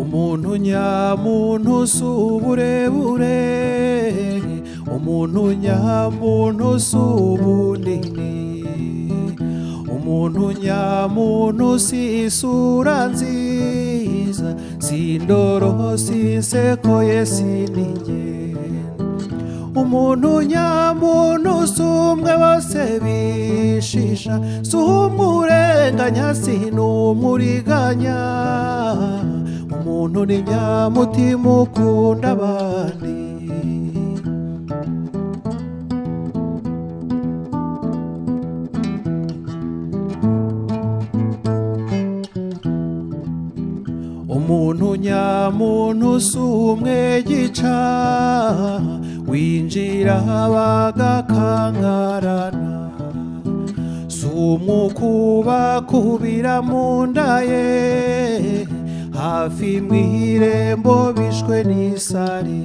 umuntu nyamuntu si uburebure, umuntu nyamuntu si ubunini, umuntu nyamuntu si isura nziza, si indoro, si inseko ye, si n'ingendo. Umuntu nyamuntu si umwe bose bishisha, si umurenganya, si n'umuriganya. Umuntu ni nyamutima ukunda abandi. Umuntu nyamuntu si umwe gica, winjira bagakangarana, si umwukuba kubira mu nda ye, hafi mw'irembo bishwe n'isari.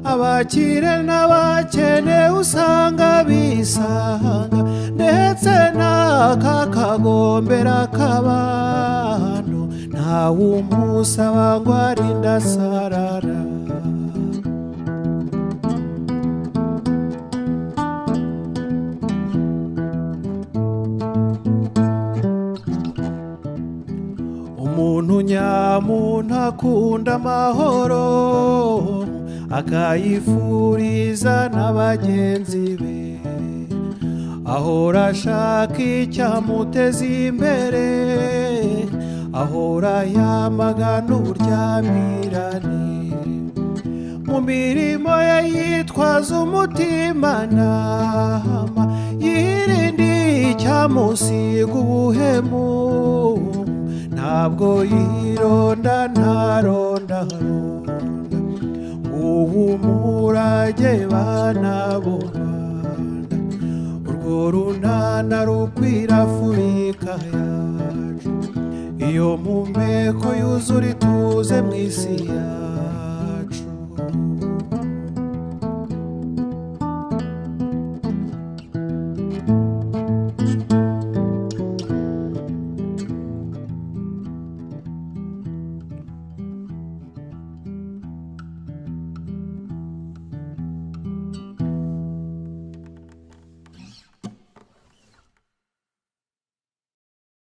Abakire n'abakene usanga bisanga, ndetse n'aka kagombera k'abantu ntawe umusaba ngo arinde asarara. Umuntu nyamuntu akunda amahoro, akayifuriza n'abagenzi be, ahora ashaka icyamuteza imbere, ahora yamagana uburyamirane. Mu mirimo ye yitwaza umutimanama, yirinde icyamusiga ubuhemu, ntabwo yironda ntarondaronda. Ubu umurage bana b'u Rwanda, urwo runana rukwira Afurika yacu, iyo mpumeko yuzura ituze mw'isi yacu.